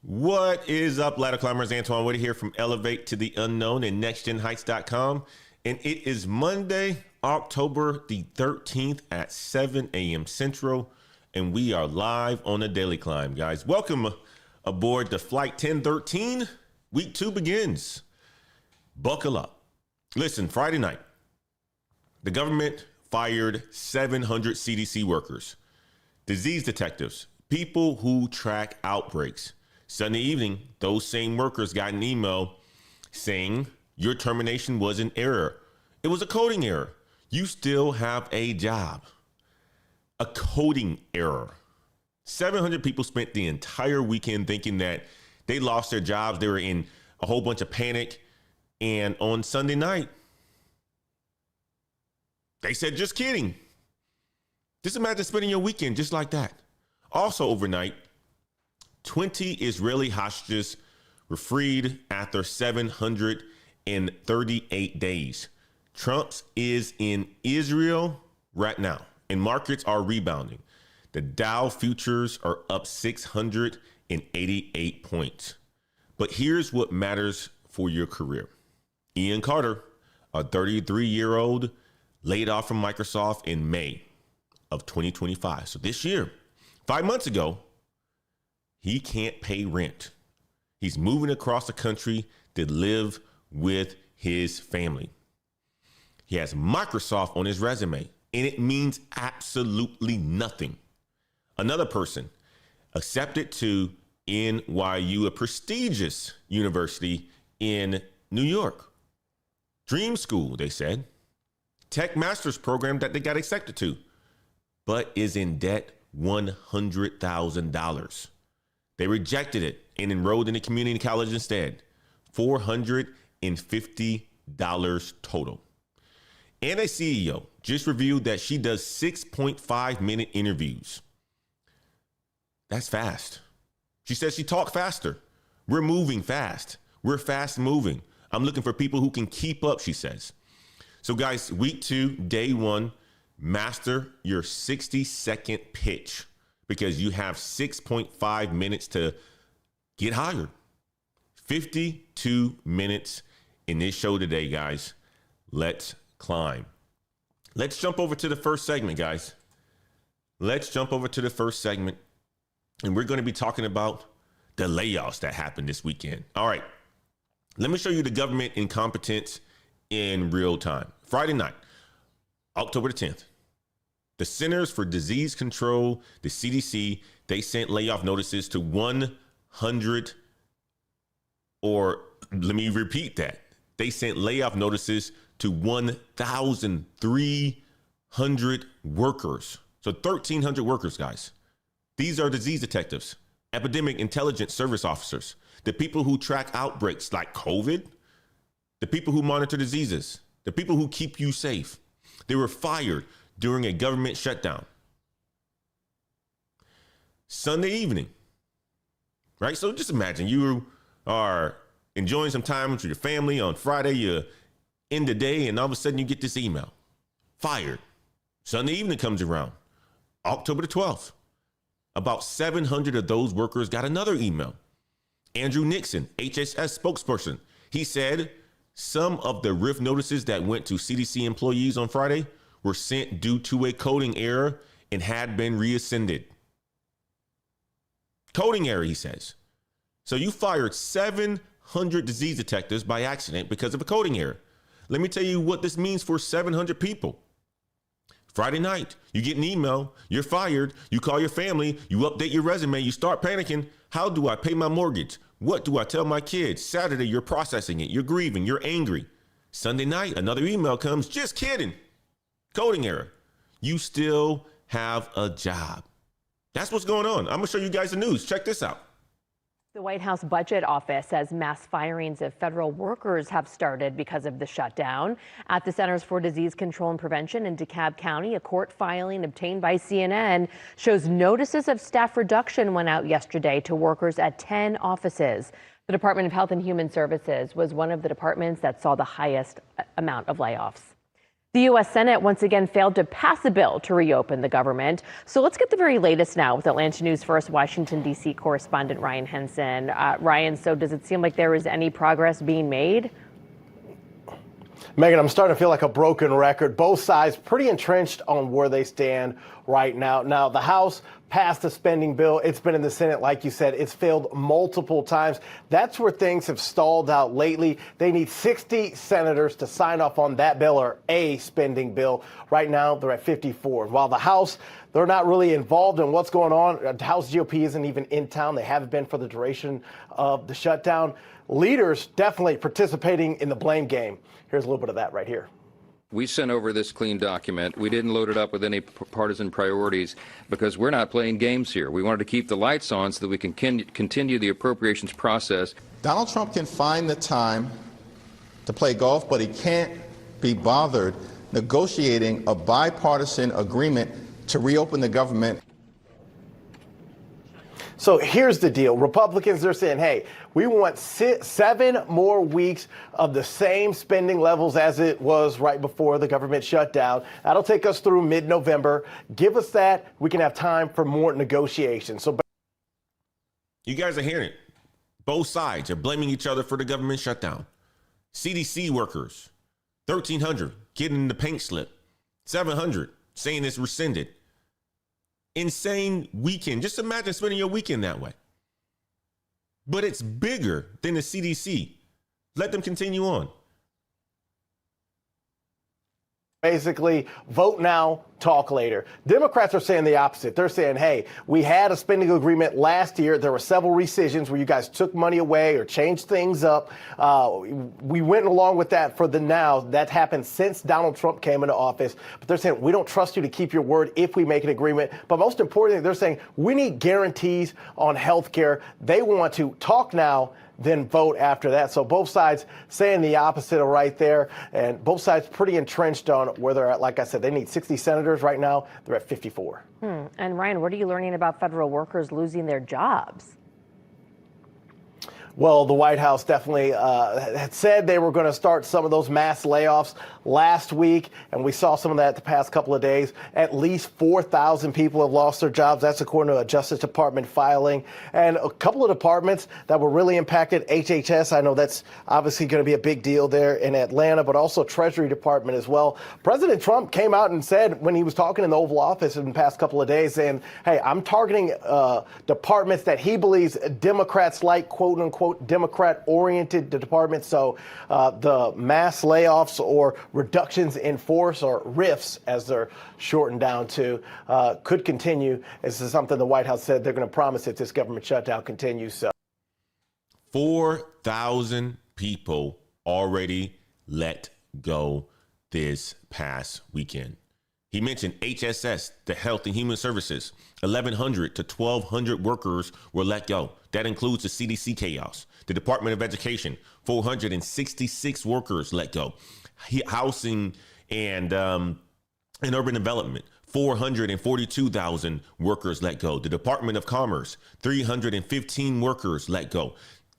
What is up, ladder climbers? Antoine Woody here from Elevate to the Unknown and NextGenHeights.com. And it is Monday, October the 13th at 7 a.m. Central. And we are live on the Daily Climb, guys. Welcome aboard the Flight 1013. Week 2 begins. Buckle up. Listen, Friday night, the government fired 700 CDC workers, disease detectives, people who track outbreaks. Sunday evening, those same workers got an email saying your termination was an error. It was a coding error. You still have a job. A coding error. 700 people spent the entire weekend thinking that they lost their jobs. They were in a whole bunch of panic. And on Sunday night, they said, just kidding. Just imagine spending your weekend just like that. Also overnight, 20 Israeli hostages were freed after 738 days. Trump's is in Israel right now, and markets are rebounding. The Dow futures are up 688 points. But here's what matters for your career. Ian Carter, a 33-year-old, laid off from Microsoft in May of 2025. So this year, 5 months ago, he can't pay rent. He's moving across the country to live with his family. He has Microsoft on his resume, and it means absolutely nothing. Another person accepted to NYU, a prestigious university in New York. Dream school, they said. Tech master's program that they got accepted to, but is in debt $100,000. They rejected it and enrolled in a community college instead. $450 total. And a CEO just revealed that she does 6.5-minute interviews. That's fast. She says she talks faster. We're moving fast. We're fast moving. I'm looking for people who can keep up, she says. So guys, week 2, day 1, master your 60-second pitch, because you have 6.5 minutes to get hired. 52 minutes in this show today, guys. Let's climb. Let's jump over to the first segment, guys. Let's jump over to the first segment. And we're going to be talking about the layoffs that happened this weekend. All right. Let me show you the government incompetence in real time. Friday night, October the 10th. The Centers for Disease Control, the CDC, they sent layoff notices to 100, or let me repeat that. They sent layoff notices to 1,300 workers. So 1,300 workers, guys. These are disease detectives, epidemic intelligence service officers, the people who track outbreaks like COVID, the people who monitor diseases, the people who keep you safe. They were fired during a government shutdown. Sunday evening, right? So just imagine you are enjoying some time with your family on Friday, you end the day, and all of a sudden you get this email. Fired. Sunday evening comes around, October the 12th. About 700 of those workers got another email. Andrew Nixon, HHS spokesperson, he said some of the RIF notices that went to CDC employees on Friday were sent due to a coding error and had been reascended. Coding error, he says. So you fired 700 disease detectives by accident because of a coding error. Let me tell you what this means for 700 people. Friday night, you get an email, you're fired, you call your family, you update your resume, you start panicking. How do I pay my mortgage? What do I tell my kids? Saturday, you're processing it, you're grieving, you're angry. Sunday night, another email comes, just kidding. Coding error. You still have a job. That's what's going on. I'm gonna show you guys the news. Check this out. The White House Budget Office says mass firings of federal workers have started because of the shutdown. At the Centers for Disease Control and Prevention in DeKalb County, a court filing obtained by CNN shows notices of staff reduction went out yesterday to workers at 10 offices. The Department of Health and Human Services was one of the departments that saw the highest amount of layoffs. The U.S. Senate once again failed to pass a bill to reopen the government. So let's get the very latest now with Atlanta News First Washington, D.C. correspondent Ryan Henson. Ryan, so does it seem like there is any progress being made? Megan, I'm starting to feel like a broken record. Both sides pretty entrenched on where they stand right now. Now, the House passed a spending bill. It's been in the Senate, like you said. It's failed multiple times. That's where things have stalled out lately. They need 60 senators to sign off on that bill or a spending bill. Right now, they're at 54. While the House, they're not really involved in what's going on. The House GOP isn't even in town. They haven't been for the duration of the shutdown. Leaders definitely participating in the blame game. Here's a little bit of that right here. We sent over this clean document. We didn't load it up with any partisan priorities because we're not playing games here. We wanted to keep the lights on so that we can continue the appropriations process. Donald Trump can find the time to play golf, but he can't be bothered negotiating a bipartisan agreement to reopen the government. So here's the deal. Republicans, they're saying, hey, we want 7 more weeks of the same spending levels as it was right before the government shutdown. That'll take us through mid-November. Give us that. We can have time for more negotiations. So you guys are hearing it. Both sides are blaming each other for the government shutdown. CDC workers, 1,300 getting the pink slip, 700 saying it's rescinded. Insane weekend. Just imagine spending your weekend that way. But it's bigger than the CDC. Let them continue on. Basically, vote now, talk later. Democrats are saying the opposite. They're saying, hey, we had a spending agreement last year. There were several rescissions where you guys took money away or changed things up. We went along with that for the now. That happened since Donald Trump came into office. But they're saying, we don't trust you to keep your word if we make an agreement. But most importantly, they're saying we need guarantees on health care. They want to talk now, then vote after that. So both sides saying the opposite of right there. And both sides pretty entrenched on where they're at. Like I said, they need 60 senators right now. They're at 54. And Ryan, what are you learning about federal workers losing their jobs? Well, the White House definitely had said they were going to start some of those mass layoffs last week, and we saw some of that the past couple of days. At least 4,000 people have lost their jobs. That's according to a Justice Department filing. And a couple of departments that were really impacted, HHS, I know that's obviously going to be a big deal there in Atlanta, but also Treasury Department as well. President Trump came out and said when he was talking in the Oval Office in the past couple of days, saying, hey, I'm targeting departments that he believes Democrats like, quote unquote, Democrat-oriented departments. So the mass layoffs or reductions in force, or RIFs, as they're shortened down to, could continue. This is something the White House said they're going to promise if this government shutdown continues. So 4,000 people already let go this past weekend. He mentioned HSS, the Health and Human Services. 1,100 to 1,200 workers were let go. That includes the CDC chaos. The Department of Education, 466 workers let go. Housing and urban development, 442,000 workers let go. The Department of Commerce, 315 workers let go.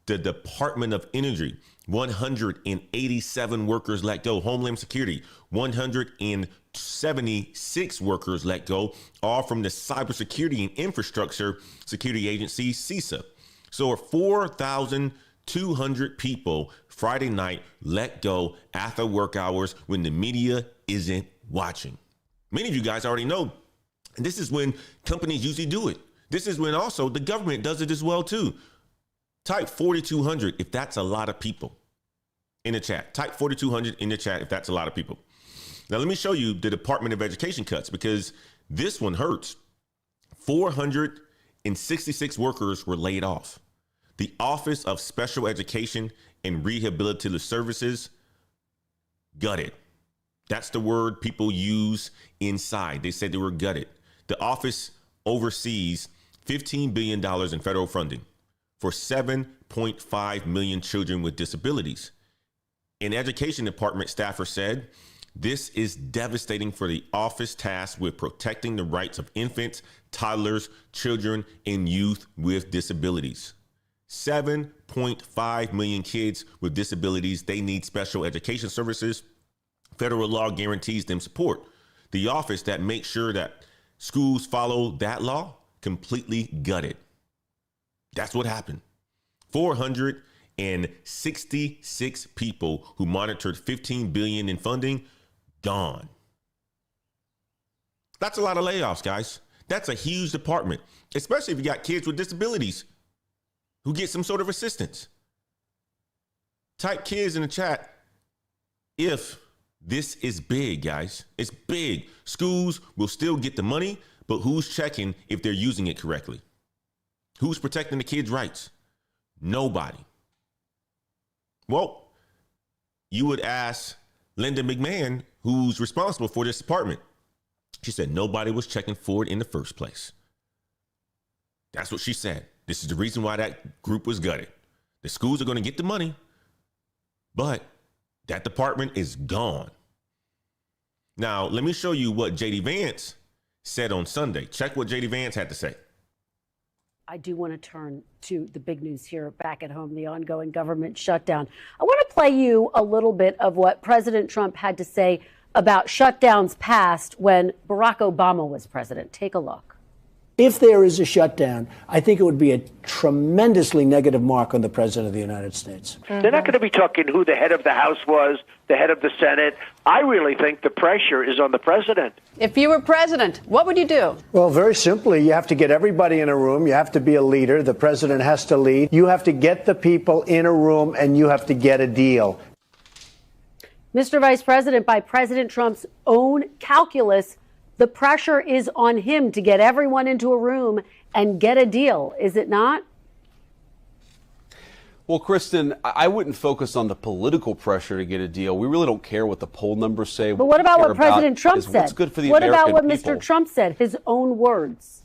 The Department of Energy, 187 workers let go. Homeland Security, 176 workers let go, all from the Cybersecurity and Infrastructure Security Agency, CISA. So 4,200 people Friday night let go after work hours when the media isn't watching. Many of you guys already know, and this is when companies usually do it. This is when also the government does it as well too. Type 4,200 if that's a lot of people in the chat. Type 4,200 in the chat if that's a lot of people. Now, let me show you the Department of Education cuts, because this one hurts. 466 workers were laid off. The Office of Special Education and Rehabilitative Services, gutted. That's the word people use inside. They said they were gutted. The office oversees $15 billion in federal funding for 7.5 million children with disabilities. An education department staffer said, this is devastating for the office tasked with protecting the rights of infants, toddlers, children, and youth with disabilities. 7.5 million kids with disabilities. They need special education services. Federal law guarantees them support. The office that makes sure that schools follow that law completely gutted. That's what happened. 466 people who monitored $15 billion in funding, gone. That's a lot of layoffs, guys. That's a huge department, especially if you got kids with disabilities who get some sort of assistance. Type kids in the chat if this is big, guys. It's big. Schools will still get the money, but who's checking if they're using it correctly? Who's protecting the kids' rights? Nobody. Well, you would ask Linda McMahon, who's responsible for this department. She said nobody was checking for it in the first place. That's what she said. This is the reason why that group was gutted. The schools are going to get the money, but that department is gone. Now, let me show you what J.D. Vance said on Sunday. Check what J.D. Vance had to say. I do want to turn to the big news here back at home, the ongoing government shutdown. I want to play you a little bit of what President Trump had to say about shutdowns past when Barack Obama was president. Take a look. If there is a shutdown, I think it would be a tremendously negative mark on the President of the United States. They're not going to be talking who the head of the House was, the head of the Senate. I really think the pressure is on the president. If you were president, what would you do? Well, very simply, you have to get everybody in a room. You have to be a leader. The president has to lead. You have to get the people in a room, and you have to get a deal. Mr. Vice President, by President Trump's own calculus, the pressure is on him to get everyone into a room and get a deal, is it not? Well, Kristen, I wouldn't focus on the political pressure to get a deal. We really don't care what the poll numbers say. But what about what President Trump said? What's good for the What American about what people. Mr. Trump said, his own words?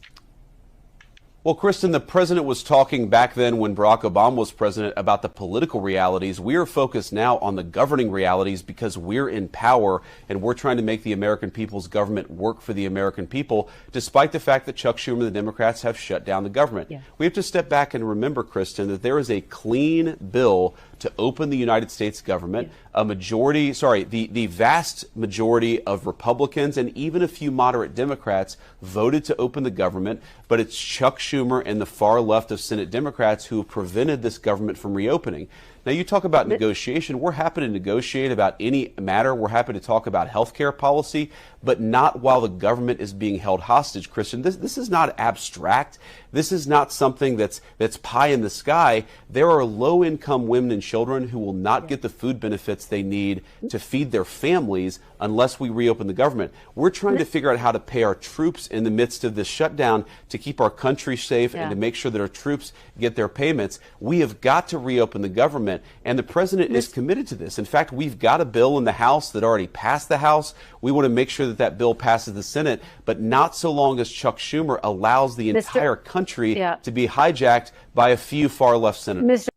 Well, Kristen, the president was talking back then when Barack Obama was president about the political realities. We are focused now on the governing realities because we're in power and we're trying to make the American people's government work for the American people, despite the fact that Chuck Schumer and the Democrats have shut down the government. Yeah. We have to step back and remember, Kristen, that there is a clean bill to open the United States government. Yeah. The vast majority of Republicans and even a few moderate Democrats voted to open the government, but it's Chuck Schumer and the far left of Senate Democrats who have prevented this government from reopening. Now, you talk about negotiation. We're happy to negotiate about any matter. We're happy to talk about health care policy, but not while the government is being held hostage, Christian. This is not abstract. This is not something that's pie in the sky. There are low-income women and children who will not get the food benefits they need to feed their families unless we reopen the government. We're trying to figure out how to pay our troops in the midst of this shutdown to keep our country safe and to make sure that our troops get their payments. We have got to reopen the government, and the president is committed to this. In fact, we've got a bill in the House that already passed the House. We want to make sure that that bill passes the Senate, but not so long as Chuck Schumer allows the entire country to be hijacked by a few far-left senators.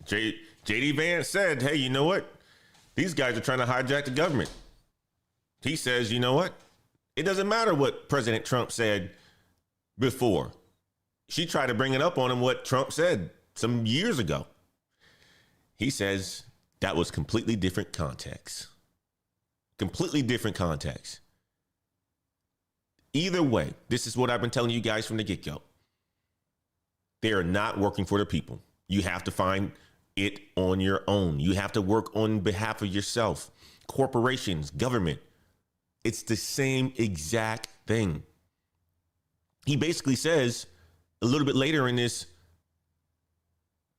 J.D. Vance said, hey, you know what? These guys are trying to hijack the government. He says, you know what? It doesn't matter what President Trump said before. She tried to bring it up on him what Trump said some years ago. He says that was completely different context. Completely different context. Either way, this is what I've been telling you guys from the get-go. They are not working for the people. You have to find it on your own. You have to work on behalf of yourself. Corporations, government, it's the same exact thing. He basically says a little bit later in this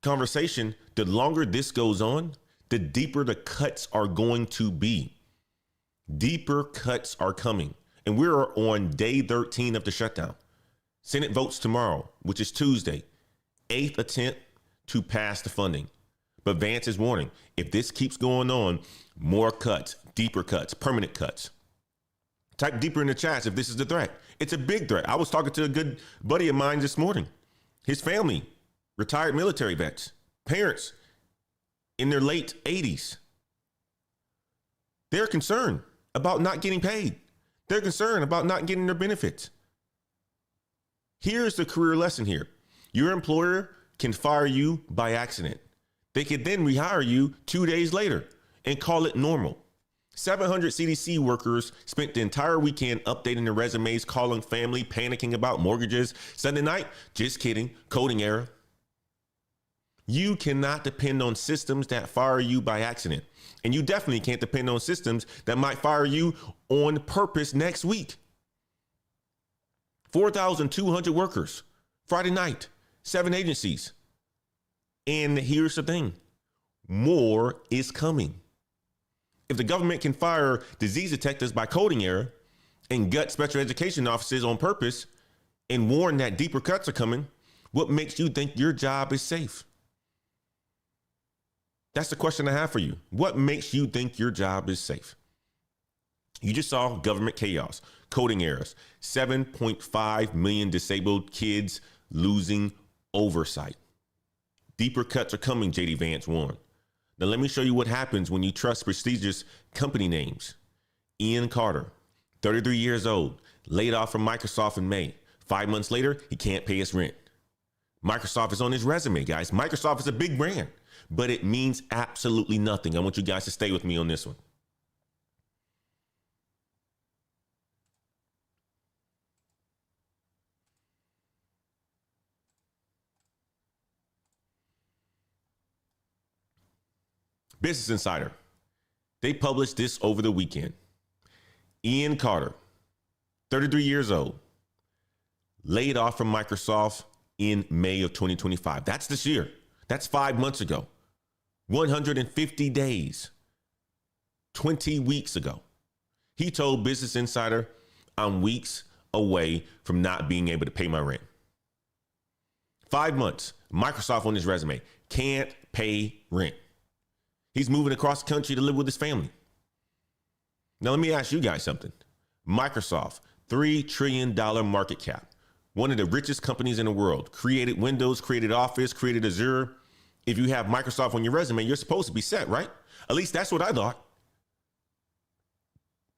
conversation, the longer this goes on, the deeper the cuts are going to be. Deeper cuts are coming. And we're on day 13 of the shutdown. Senate votes tomorrow, which is Tuesday. 8th attempt to pass the funding. But Vance is warning, if this keeps going on, more cuts, deeper cuts, permanent cuts. Type deeper in the chats if this is the threat. It's a big threat. I was talking to a good buddy of mine this morning. His family, retired military vets, parents in their late 80s. They're concerned about not getting paid. They're concerned about not getting their benefits. Here's the career lesson here. Your employer can fire you by accident. They could then rehire you 2 days later. and call it normal. 700 CDC workers spent the entire weekend updating their resumes, calling family, panicking about mortgages. Sunday night, just kidding, coding error. You cannot depend on systems that fire you by accident. And you definitely can't depend on systems that might fire you on purpose next week. 4,200 workers, Friday night, 7 agencies. And here's the thing, more is coming. If the government can fire disease detectives by coding error and gut special education officers on purpose and warn that deeper cuts are coming, what makes you think your job is safe? That's the question I have for you. What makes you think your job is safe? You just saw government chaos, coding errors, 7.5 million disabled kids losing oversight. Deeper cuts are coming, JD Vance warned. Now let me show you what happens when you trust prestigious company names. Ian Carter, 33 years old, laid off from Microsoft in May. 5 months later, he can't pay his rent. Microsoft is on his resume, guys. Microsoft is a big brand, but it means absolutely nothing. I want you guys to stay with me on this one. Business Insider, they published this over the weekend. Ian Carter, 33 years old, laid off from Microsoft in May of 2025. That's this year. That's 5 months ago. 150 days, 20 weeks ago. He told Business Insider, I'm weeks away from not being able to pay my rent. 5 months, Microsoft on his resume, can't pay rent. He's moving across the country to live with his family. Now, let me ask you guys something. Microsoft, $3 trillion market cap, one of the richest companies in the world, created Windows, created Office, created Azure. If you have Microsoft on your resume, you're supposed to be set, right? At least that's what I thought.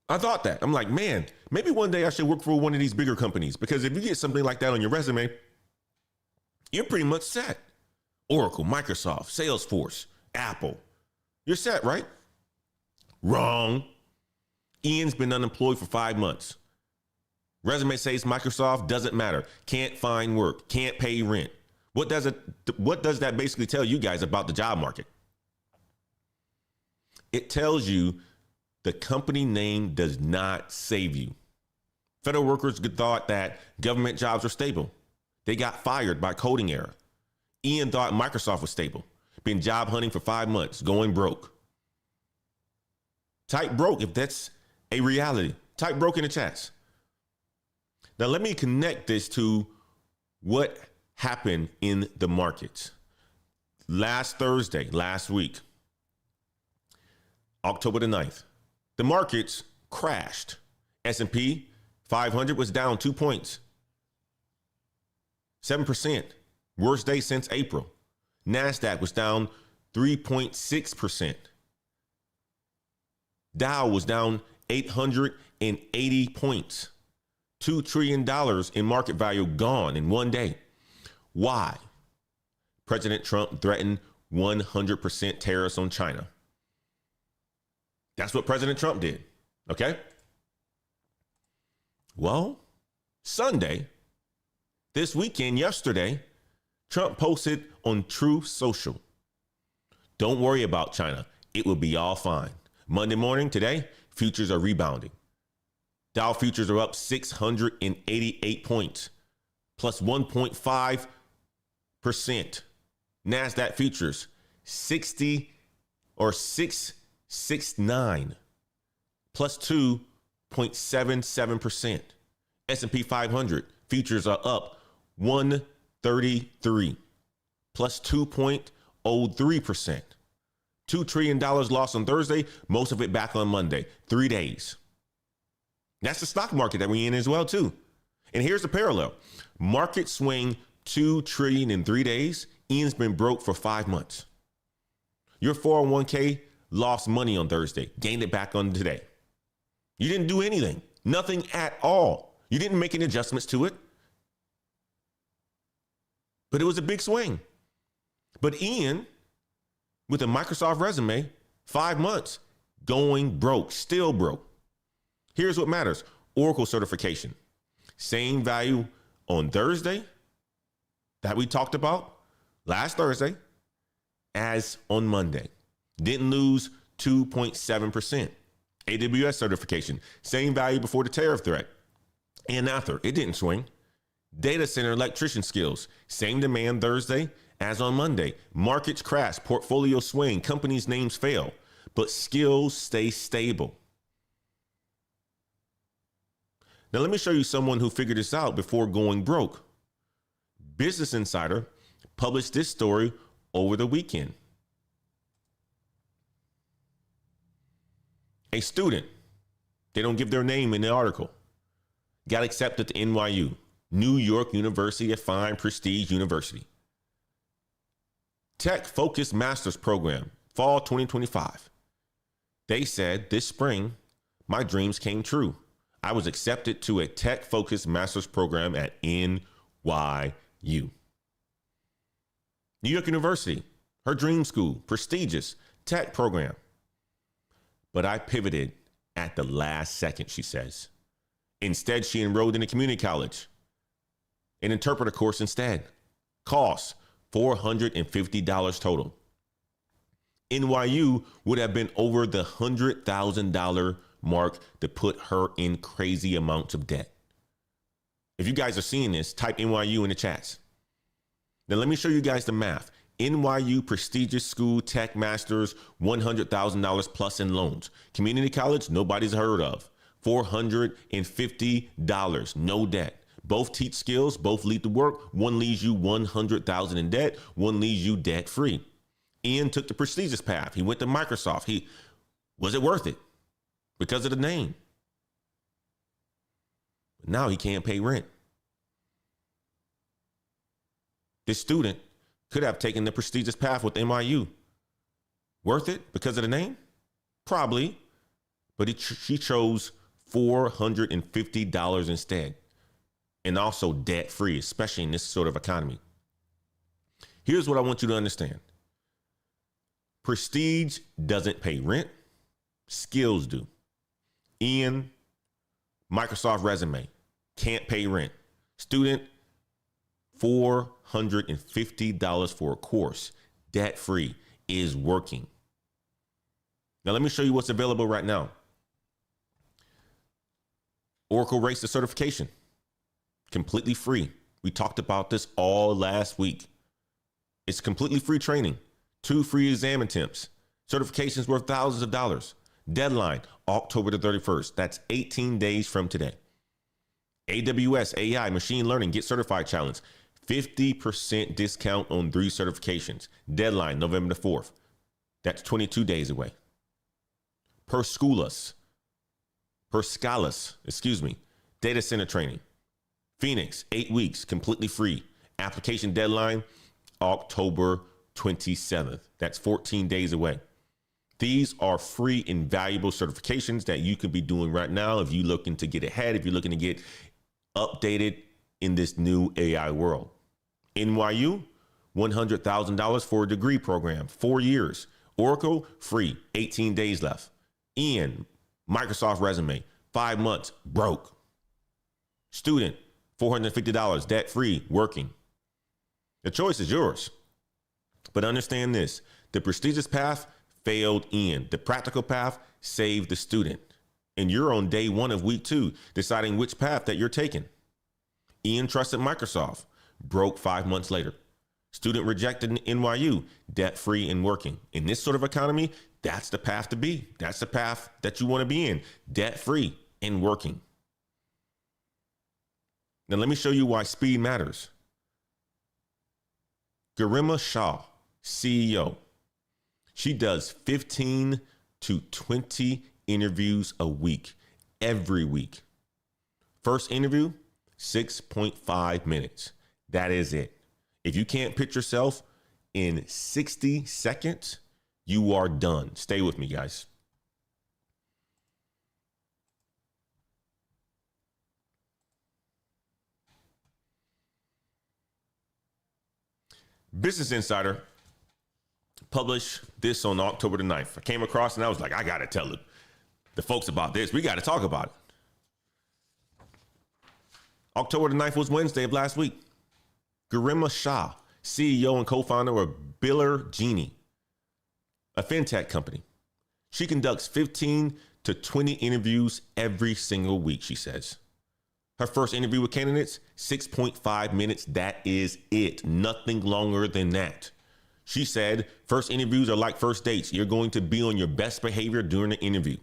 I thought that. I'm like, man, maybe one day I should work for one of these bigger companies, because if you get something like that on your resume, you're pretty much set. Oracle, Microsoft, Salesforce, Apple. You're set, right? Wrong. Ian's been unemployed for 5 months. Resume says Microsoft, doesn't matter. Can't find work. Can't pay rent. What does that basically tell you guys about the job market? It tells you the company name does not save you. Federal workers thought that government jobs were stable. They got fired by coding error. Ian thought Microsoft was stable. Been job hunting for 5 months, going broke. Type broke if that's a reality. Type broke in the chats. Now let me connect this to what happened in the markets. Last Thursday, last week, October the 9th, the markets crashed. S&P 500 was down 2 points. 7%. Worst day since April. NASDAQ was down 3.6%. Dow was down 880 points. $2 trillion in market value gone in one day. Why? President Trump threatened 100% tariffs on China. That's what President Trump did. Okay? Well, Sunday, this weekend, yesterday, Trump posted on Truth Social, don't worry about China. It will be all fine. Monday morning, today, futures are rebounding. Dow futures are up 688 points, plus 1.5%. NASDAQ futures, 669, plus 2.77%. S&P 500 futures are up 133, plus 2.03%. $2 trillion lost on Thursday, most of it back on Monday. 3 days. That's the stock market that we're in as well, too. And here's the parallel. Market swing $2 trillion in 3 days. Ian's been broke for 5 months. Your 401k lost money on Thursday, gained it back on today. You didn't do anything, nothing at all. You didn't make any adjustments to it. But it was a big swing. But Ian, with a Microsoft resume, 5 months going broke, still broke. Here's what matters. Oracle certification. Same value on Thursday that we talked about last Thursday as on Monday. Didn't lose 2.7%. AWS certification. Same value before the tariff threat and after. It didn't swing. Data center electrician skills. Same demand Thursday as on Monday. Markets crash, portfolio swing, companies' names fail, but skills stay stable. Now, let me show you someone who figured this out before going broke. Business Insider published this story over the weekend. A student, they don't give their name in the article, got accepted to NYU, New York University, a fine prestige university. Tech-focused master's program, fall 2025. They said this spring, my dreams came true. I was accepted to a tech-focused master's program at NYU. New York University, her dream school, prestigious tech program. But I pivoted at the last second, she says. Instead, she enrolled in a community college, an interpreter course instead. Cost $450 total. NYU would have been over the $100,000 mark to put her in crazy amounts of debt. If you guys are seeing this, type NYU in the chats. Now let me show you guys the math. NYU prestigious school, tech masters, $100,000 plus in loans. Community college, nobody's heard of. $450, no debt. Both teach skills, both lead to work. One leaves you $100,000 in debt, one leaves you debt free. Ian took the prestigious path. He went to Microsoft. Was it worth it? Because of the name. But now he can't pay rent. This student could have taken the prestigious path with NYU. Worth it because of the name? Probably. But she chose $450 instead. And also debt free, especially in this sort of economy. Here's what I want you to understand. Prestige doesn't pay rent. Skills do. Ian, Microsoft resume, can't pay rent. Student, $450 for a course, debt free, is working. Now, let me show you what's available right now. Oracle raised the certification, completely free. We talked about this all last week. It's completely free training, 2 free exam attempts, certifications worth thousands of dollars. Deadline, October the 31st. That's 18 days from today. AWS, AI, machine learning, get certified challenge. 50% discount on 3 certifications. Deadline, November the 4th. That's 22 days away. Per Scalus, data center training. Phoenix, 8 weeks, completely free. Application deadline, October 27th. That's 14 days away. These are free and valuable certifications that you could be doing right now if you're looking to get ahead, if you're looking to get updated in this new AI world. NYU, $100,000 for a degree program, 4 years. Oracle, free, 18 days left. Ian, Microsoft resume, 5 months, broke. Student, $450, debt free, working. The choice is yours. But understand this, the prestigious path failed Ian. The practical path saved the student. And you're on day 1 of week 2, deciding which path that you're taking. Ian trusted Microsoft, broke 5 months later. Student rejected NYU, debt free and working. In this sort of economy, that's the path to be. That's the path that you want to be in, debt free and working. Now, let me show you why speed matters. Garima Shah CEO. She does 15 to 20 interviews a week, every week. First interview, 6.5 minutes. That is it. If you can't pitch yourself in 60 seconds, you are done. Stay with me, guys. Business Insider published this on October the 9th. I came across and I was like, I got to tell the folks about this. We got to talk about it. October the 9th was Wednesday of last week. Garima Shah, CEO and co-founder of Biller Genie, a fintech company. She conducts 15 to 20 interviews every single week, she says. Her first interview with candidates, 6.5 minutes. That is it. Nothing longer than that. She said, first interviews are like first dates. You're going to be on your best behavior during the interview.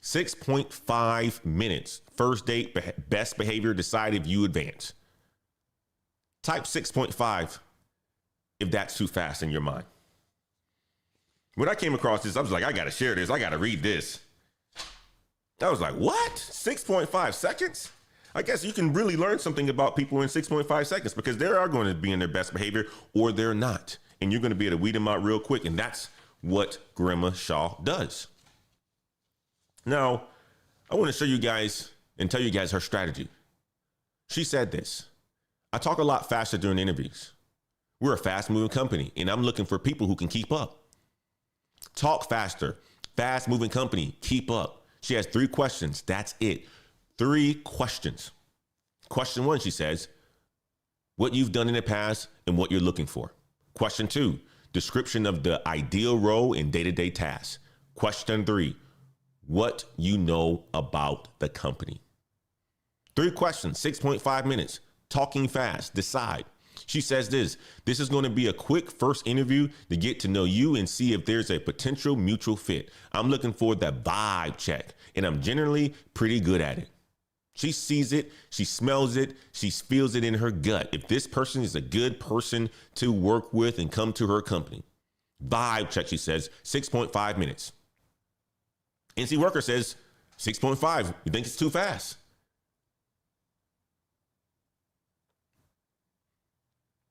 6.5 minutes. First date, best behavior, decide if you advance. Type 6.5 if that's too fast in your mind. When I came across this, I was like, I got to share this. I got to read this. I was like, what? 6.5 seconds? I guess you can really learn something about people in 6.5 seconds because they are going to be in their best behavior or they're not. And you're going to be able to weed them out real quick. And that's what Garima Shah does. Now, I want to show you guys and tell you guys her strategy. She said this. I talk a lot faster during interviews. We're a fast-moving company, and I'm looking for people who can keep up. Talk faster. Fast-moving company. Keep up. She has 3 questions. That's it. 3 questions. Question 1, she says, what you've done in the past and what you're looking for. Question 2, description of the ideal role and day-to-day tasks. Question 3, what you know about the company. 3 questions, 6.5 minutes. Talking fast. Decide. She says this is going to be a quick first interview to get to know you and see if there's a potential mutual fit. I'm looking for that vibe check, and I'm generally pretty good at it. She sees it. She smells it. She feels it in her gut. If this person is a good person to work with and come to her company. Vibe check, she says, 6.5 minutes. NC Worker says 6.5. You think it's too fast?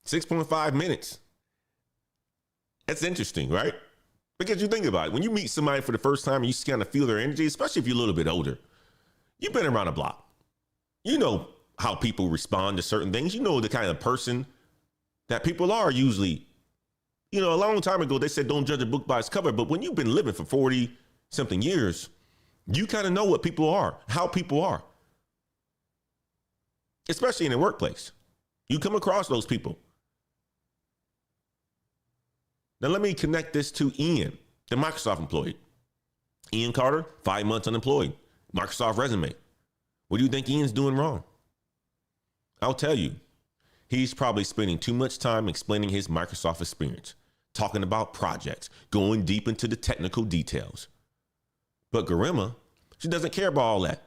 6.5 minutes. That's interesting, right? Because you think about it. When you meet somebody for the first time and you kind of feel their energy, especially if you're a little bit older, you've been around the block. You know how people respond to certain things. You know the kind of person that people are usually. You know, a long time ago, they said don't judge a book by its cover. But when you've been living for 40-something years, you kind of know what people are, how people are, especially in the workplace. You come across those people. Now, let me connect this to Ian, the Microsoft employee. Ian Carter, 5 months unemployed. Microsoft resume. What do you think Ian's doing wrong? I'll tell you. He's probably spending too much time explaining his Microsoft experience, talking about projects, going deep into the technical details. But Garima, she doesn't care about all that.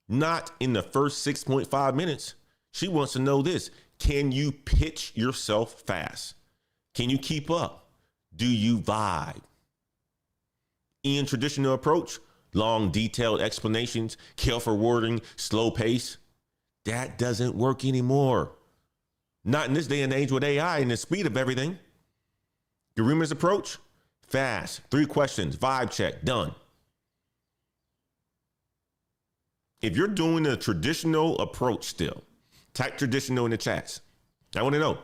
Not in the first 6.5 minutes. She wants to know this. Can you pitch yourself fast? Can you keep up? Do you vibe? Ian's traditional approach, long, detailed explanations, careful wording, slow pace, that doesn't work anymore. Not in this day and age with AI and the speed of everything. Garima's approach, fast, 3 questions, vibe check, done. If you're doing a traditional approach still, type traditional in the chats. I want to know.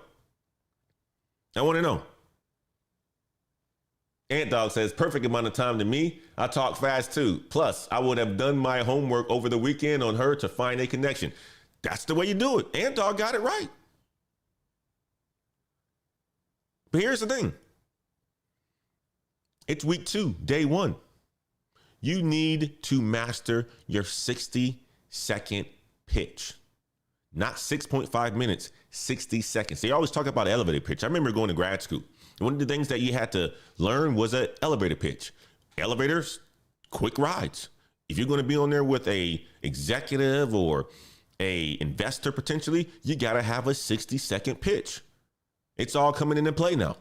I want to know. Ant Dog says, perfect amount of time to me. I talk fast too. Plus, I would have done my homework over the weekend on her to find a connection. That's the way you do it. Ant Dog got it right. But here's the thing. It's week 2, day 1. You need to master your 60-second pitch. Not 6.5 minutes, 60 seconds. They always talk about elevator pitch. I remember going to grad school. One of the things that you had to learn was an elevator pitch. Elevators, quick rides. If you're going to be on there with a executive or a investor potentially, you got to have a 60-second pitch. It's all coming into play now.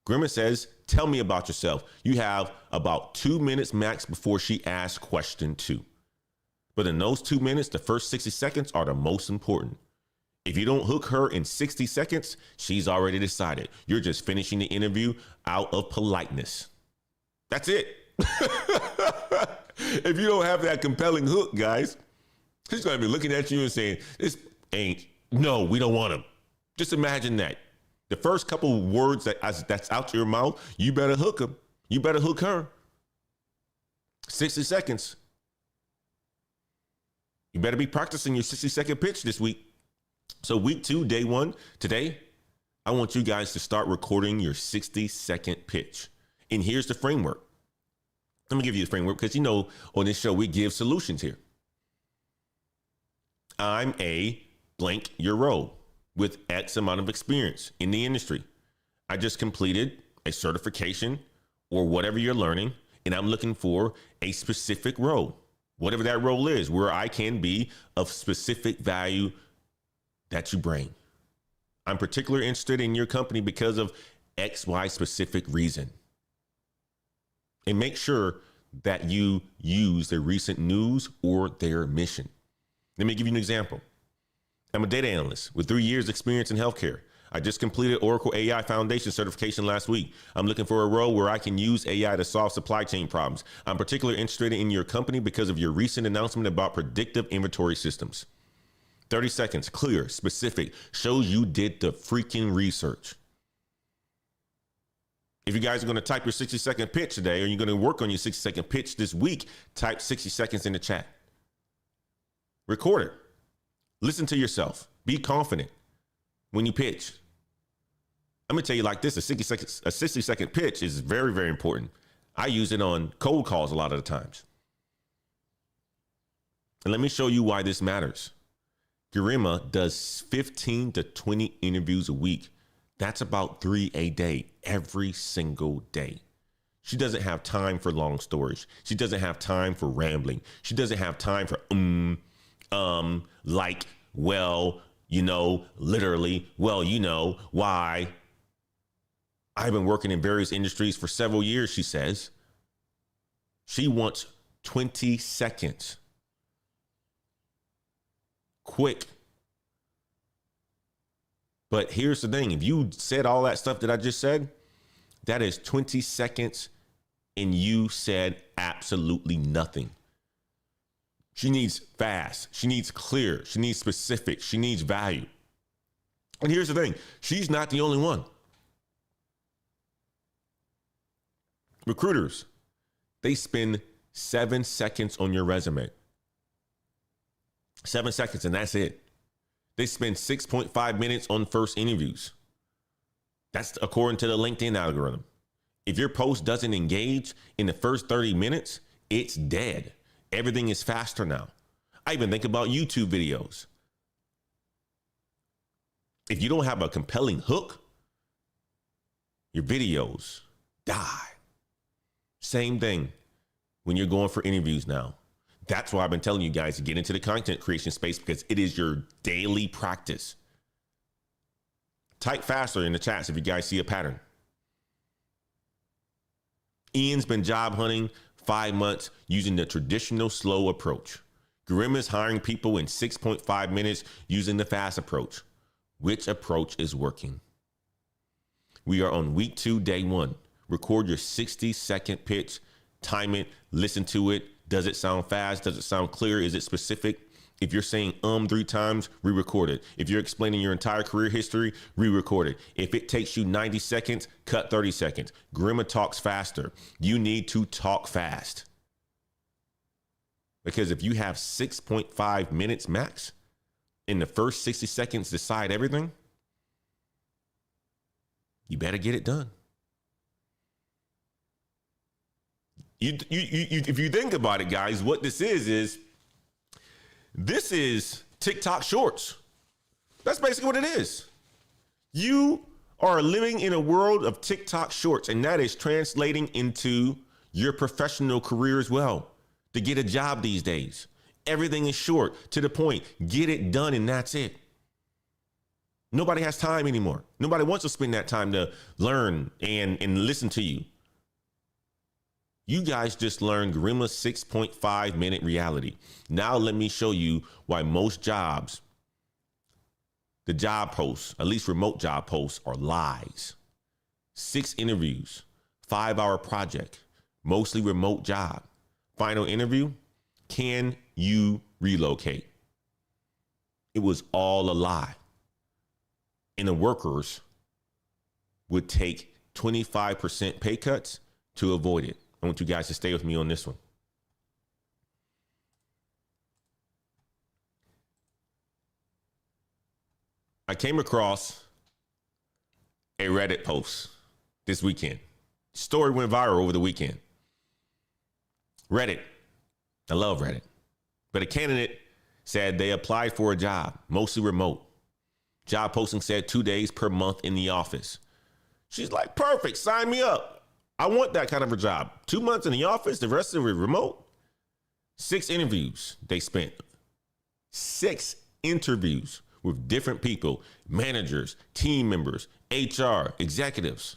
Garima says, tell me about yourself. You have about 2 minutes max before she asks question 2. But in those 2 minutes, the first 60 seconds are the most important. If you don't hook her in 60 seconds, she's already decided. You're just finishing the interview out of politeness. That's it. If you don't have that compelling hook, guys, she's going to be looking at you and saying, this ain't, no, we don't want him. Just imagine that. The first couple words that's out your mouth, you better hook him. You better hook her. 60 seconds. You better be practicing your 60-second pitch this week. So week 2, day 1, today, I want you guys to start recording your 60-second pitch. And here's the framework. Let me give you the framework because, on this show, we give solutions here. I'm a blank your role with X amount of experience in the industry. I just completed a certification or whatever you're learning, and I'm looking for a specific role, whatever that role is, where I can be of specific value that you bring. I'm particularly interested in your company because of XY specific reason. And make sure that you use their recent news or their mission. Let me give you an example. I'm a data analyst with 3 years experience in healthcare. I just completed Oracle AI Foundation certification last week. I'm looking for a role where I can use AI to solve supply chain problems. I'm particularly interested in your company because of your recent announcement about predictive inventory systems. 30 seconds, clear, specific, shows you did the freaking research. If you guys are going to type your 60-second pitch today, or you're going to work on your 60-second pitch this week, type 60 seconds in the chat. Record it. Listen to yourself. Be confident when you pitch. I'm going to tell you like this, a 60-second pitch is very, very important. I use it on cold calls a lot of the times. And let me show you why this matters. Garima does 15 to 20 interviews a week. That's about 3 a day, every single day. She doesn't have time for long stories. She doesn't have time for rambling. She doesn't have time for like, well, literally, well, why. I've been working in various industries for several years, she says. She wants 20 seconds. Quick. But here's the thing. If you said all that stuff that I just said, that is 20 seconds and you said absolutely nothing. She needs fast. She needs clear. She needs specific. She needs value. And here's the thing. She's not the only one. Recruiters, they spend 7 seconds on your resume. 7 seconds, and that's it. They spend 6.5 minutes on first interviews. That's according to the LinkedIn algorithm. If your post doesn't engage in the first 30 minutes, it's dead. Everything is faster now. I even think about YouTube videos. If you don't have a compelling hook, your videos die. Same thing when you're going for interviews now. That's why I've been telling you guys to get into the content creation space because it is your daily practice. Type faster in the chats if you guys see a pattern. Ian's been job hunting 5 months using the traditional slow approach. Garima's hiring people in 6.5 minutes using the fast approach. Which approach is working? We are on week 2, day 1. Record your 60-second pitch. Time it. Listen to it. Does it sound fast? Does it sound clear? Is it specific? If you're saying 3 times, re-record it. If you're explaining your entire career history, re-record it. If it takes you 90 seconds, cut 30 seconds. Garima talks faster. You need to talk fast. Because if you have 6.5 minutes max, in the first 60 seconds decide everything, you better get it done. If you think about it, guys, what this is TikTok Shorts. That's basically what it is. You are living in a world of TikTok Shorts, and that is translating into your professional career as well. To get a job these days, everything is short, to the point. Get it done, and that's it. Nobody has time anymore. Nobody wants to spend that time to learn and listen to you. You guys just learned Garima's 6.5 minute reality. Now let me show you why most jobs, the job posts, at least remote job posts, are lies. 6 interviews, 5-hour project, mostly remote job. Final interview, can you relocate? It was all a lie. And the workers would take 25% pay cuts to avoid it. I want you guys to stay with me on this one. I came across a Reddit post this weekend. Story went viral over the weekend. Reddit. I love Reddit. But a candidate said they applied for a job, mostly remote. Job posting said 2 days per month in the office. She's like, perfect, sign me up. I want that kind of a job. 2 months in the office, the rest of it remote. 6 interviews they spent. 6 interviews with different people, managers, team members, HR, executives.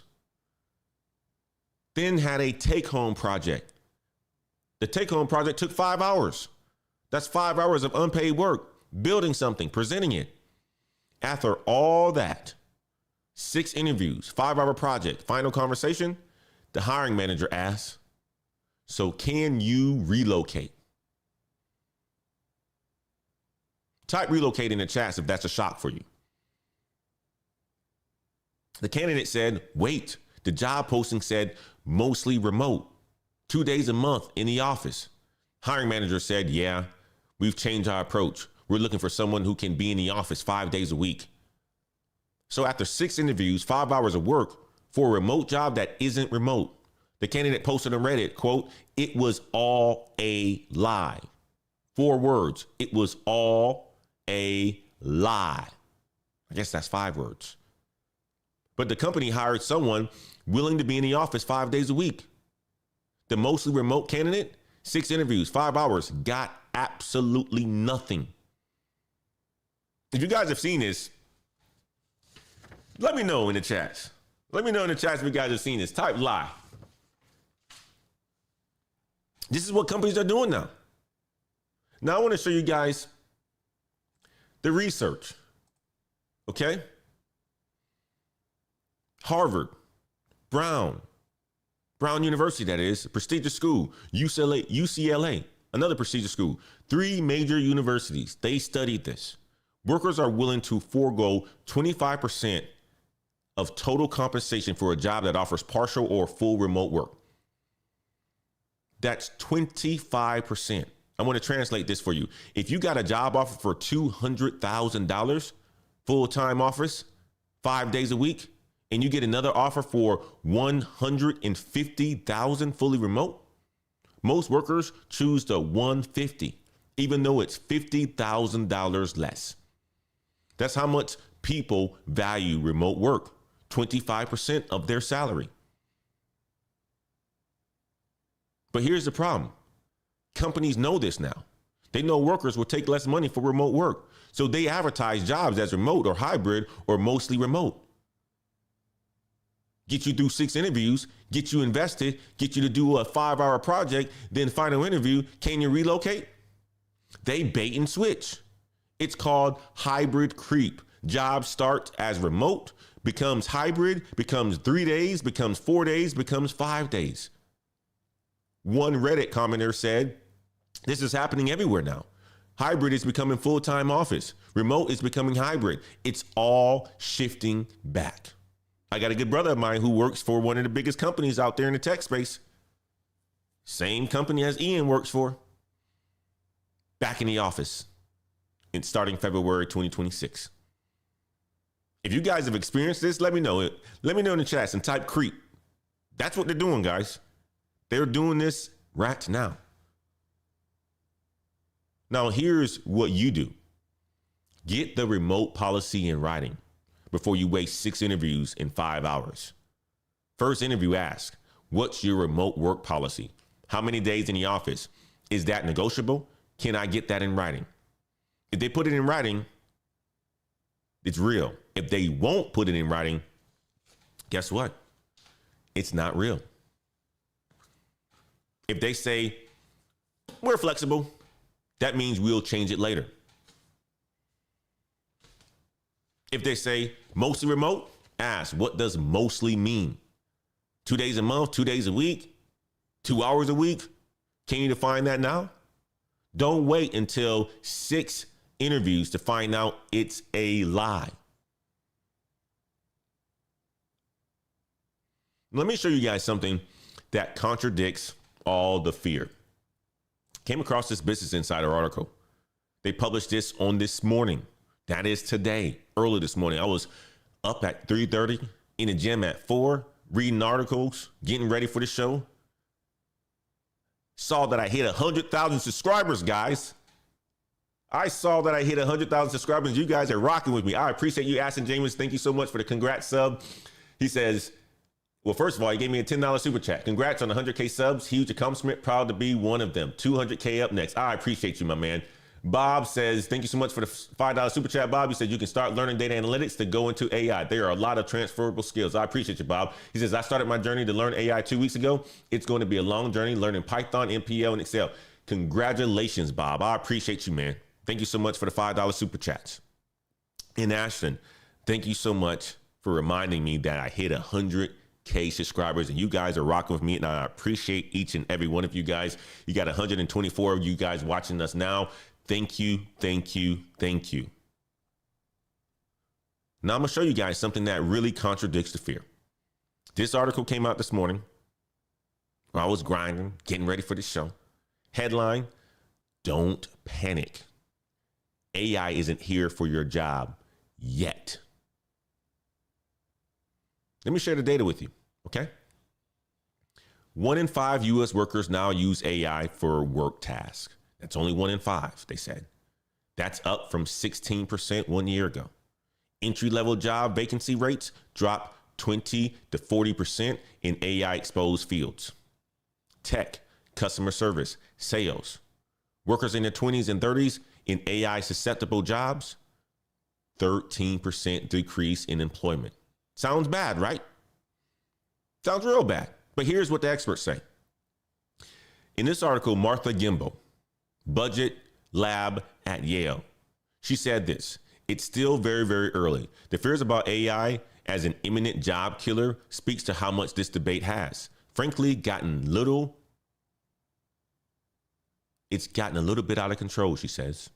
Then had a take-home project. The take-home project took 5 hours. That's 5 hours of unpaid work, building something, presenting it. After all that, 6 interviews, 5-hour project, final conversation, the hiring manager asks, so can you relocate? Type relocate in the chats if that's a shock for you. The candidate said, wait, the job posting said mostly remote, 2 days a month in the office. Hiring manager said, yeah, we've changed our approach. We're looking for someone who can be in the office 5 days a week. So after 6 interviews, 5 hours of work for a remote job that isn't remote, the candidate posted on Reddit, quote, it was all a lie. 4 words. It was all a lie. I guess that's 5 words. But the company hired someone willing to be in the office 5 days a week. The mostly remote candidate, 6 interviews, 5 hours, got absolutely nothing. If you guys have seen this, let me know in the chats. Let me know in the chats if you guys have seen this. Type lie. This is what companies are doing now. Now I want to show you guys the research. Okay? Harvard, Brown University, that is, a prestigious school, UCLA, another prestigious school, 3 major universities. They studied this. Workers are willing to forego 25% of total compensation for a job that offers partial or full remote work. That's 25%. I want to translate this for you. If you got a job offer for $200,000 full-time office, 5 days a week, and you get another offer for $150,000 fully remote, most workers choose the $150,000, even though it's $50,000 less. That's how much people value remote work, 25% of their salary. But here's the problem. Companies know this now. They know workers will take less money for remote work. So they advertise jobs as remote or hybrid or mostly remote. Get you through 6 interviews, get you invested, get you to do a 5-hour project, then final interview, can you relocate? They bait and switch. It's called hybrid creep. Job starts as remote, becomes hybrid, becomes 3 days, becomes 4 days, becomes 5 days. One Reddit commenter said, this is happening everywhere now. Hybrid is becoming full-time office. Remote is becoming hybrid. It's all shifting back. I got a good brother of mine who works for one of the biggest companies out there in the tech space. Same company as Ian works for. Back in the office. And starting February 2026. If you guys have experienced this, let me know. Let me know in the chats and type creep. That's what they're doing, guys. They're doing this right now. Now, here's what you do. Get the remote policy in writing before you waste 6 interviews in 5 hours. First interview, ask, what's your remote work policy? How many days in the office? Is that negotiable? Can I get that in writing? If they put it in writing, it's real. If they won't put it in writing, guess what? It's not real. If they say, we're flexible, that means we'll change it later. If they say mostly remote, ask, what does mostly mean? 2 days a month, 2 days a week, 2 hours a week? Can you define that now? Don't wait until 6 interviews to find out it's a lie. Let me show you guys something that contradicts all the fear. Came across this Business Insider article. They published this on this morning. That is today, early this morning. I was up at 3:30 in the gym at 4, reading articles, getting ready for the show. Saw that I hit 100,000 subscribers, guys. I saw that I hit 100,000 subscribers. You guys are rocking with me. I appreciate you, Aston James. Thank you so much for the congrats sub. He says, well, first of all, he gave me a $10 super chat. Congrats on 100K subs. Huge accomplishment. Proud to be one of them. 200K up next. I appreciate you, my man. Bob says, thank you so much for the $5 super chat, Bob. He said you can start learning data analytics to go into AI. There are a lot of transferable skills. I appreciate you, Bob. He says, I started my journey to learn AI 2 weeks ago. It's going to be a long journey learning Python, MPL, and Excel. Congratulations, Bob. I appreciate you, man. Thank you so much for the $5 super chats. And Ashton, thank you so much for reminding me that I hit 100K subscribers, and you guys are rocking with me, and I appreciate each and every one of you guys. You got 124 of you guys watching us now. Thank you, thank you, thank you. Now I'm gonna show you guys something that really contradicts the fear. This article came out this morning. I was grinding, getting ready for the show. Headline, don't panic. AI isn't here for your job yet. Let me share the data with you, okay? 1 in 5 U.S. workers now use AI for work tasks. That's only 1 in 5, they said. That's up from 16% 1 year ago. Entry-level job vacancy rates dropped 20 to 40% in AI-exposed fields. Tech, customer service, sales. Workers in their 20s and 30s in AI-susceptible jobs, 13% decrease in employment. Sounds bad, right? Sounds real bad. But here's what the experts say. In this article, Martha Gimbel, budget lab at Yale, she said this: it's still very, very early. The fears about AI as an imminent job killer speaks to how much this debate has, frankly, it's gotten a little bit out of control, she says.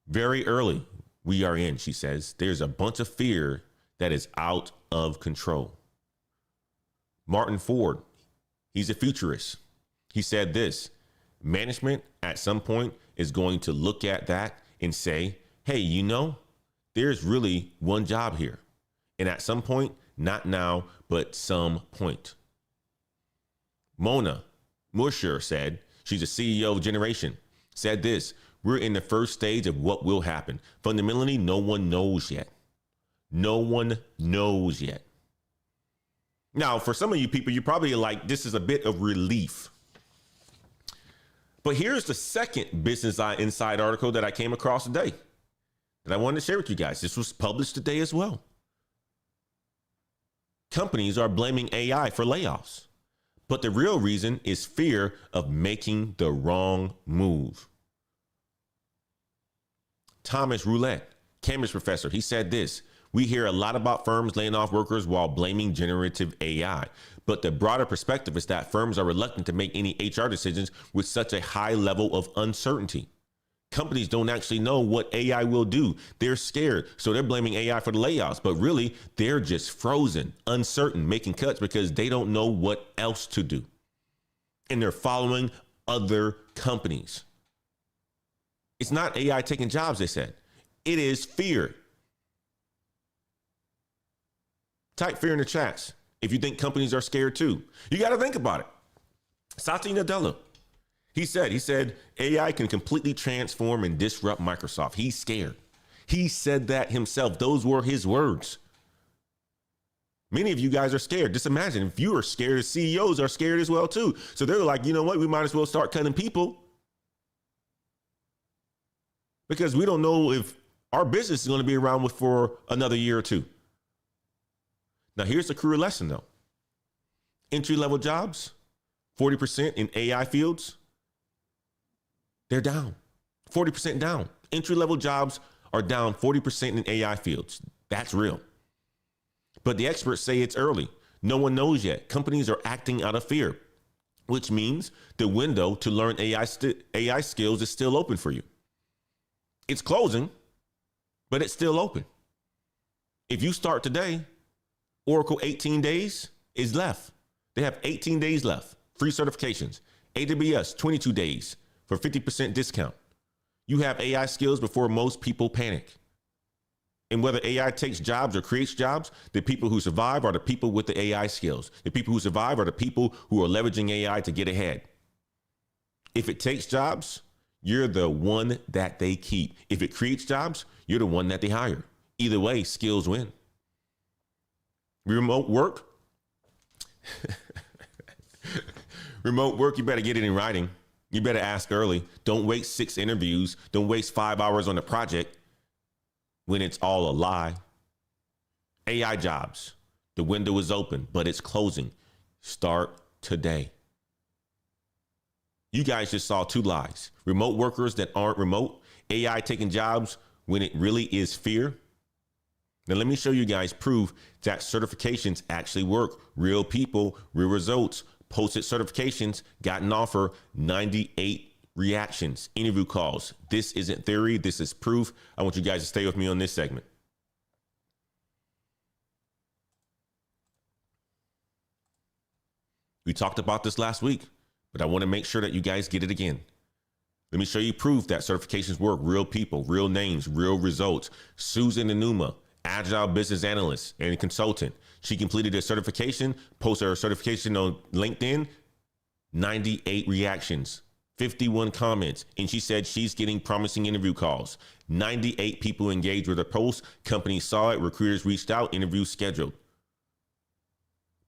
Very early we are in, she says. There's a bunch of fear that is out of control. Martin Ford, he's a futurist. He said this: management at some point is going to look at that and say, hey, you know, there's really one job here. And at some point, not now, but some point. Mona Musher said, she's a CEO of Generation, said this: we're in the first stage of what will happen. Fundamentally, no one knows yet. No one knows yet. Now, for some of you people, you're probably like, this is a bit of relief. But here's the second Business Inside article that I came across today that I wanted to share with you guys. This was published today as well. Companies are blaming AI for layoffs, but the real reason is fear of making the wrong move. Thomas Roulette, Cambridge professor, he said this: we hear a lot about firms laying off workers while blaming generative AI. But the broader perspective is that firms are reluctant to make any HR decisions with such a high level of uncertainty. Companies don't actually know what AI will do. They're scared, so they're blaming AI for the layoffs. But really, they're just frozen, uncertain, making cuts because they don't know what else to do. And they're following other companies. It's not AI taking jobs, they said. It is fear. Type fear in the chats if you think companies are scared too. You got to think about it. Satya Nadella, he said AI can completely transform and disrupt Microsoft. He's scared. He said that himself. Those were his words. Many of you guys are scared. Just imagine if you are scared, CEOs are scared as well too. So they're like, you know what? We might as well start cutting people, because we don't know if our business is going to be around for another year or two. Now, here's the cruel lesson, though. Entry-level jobs, 40% in AI fields, they're down. 40% down. Entry-level jobs are down 40% in AI fields. That's real. But the experts say it's early. No one knows yet. Companies are acting out of fear, which means the window to learn AI skills is still open for you. It's closing, but it's still open. If you start today, Oracle 18 days is left. They have 18 days left. Free certifications. AWS 22 days for 50% discount. You have AI skills before most people panic. And whether AI takes jobs or creates jobs, the people who survive are the people with the AI skills. The people who survive are the people who are leveraging AI to get ahead. If it takes jobs, you're the one that they keep. If it creates jobs, you're the one that they hire. Either way, skills win. Remote work. Remote work, you better get it in writing. You better ask early. Don't wait 6 interviews. Don't waste 5 hours on the project when it's all a lie. AI jobs. The window is open, but it's closing. Start today. You guys just saw 2 lies. Remote workers that aren't remote. AI taking jobs when it really is fear. Now, let me show you guys proof that certifications actually work. Real people, real results. Posted certifications, got an offer, 98 reactions, interview calls. This isn't theory. This is proof. I want you guys to stay with me on this segment. We talked about this last week, but I want to make sure that you guys get it again. Let me show you proof that certifications work. Real people, real names, real results. Susan Enuma, Agile business analyst and consultant. She completed her certification, posted her certification on LinkedIn, 98 reactions, 51 comments, and she said she's getting promising interview calls. 98 people engaged with her post. Companies saw it. Recruiters reached out. Interviews scheduled.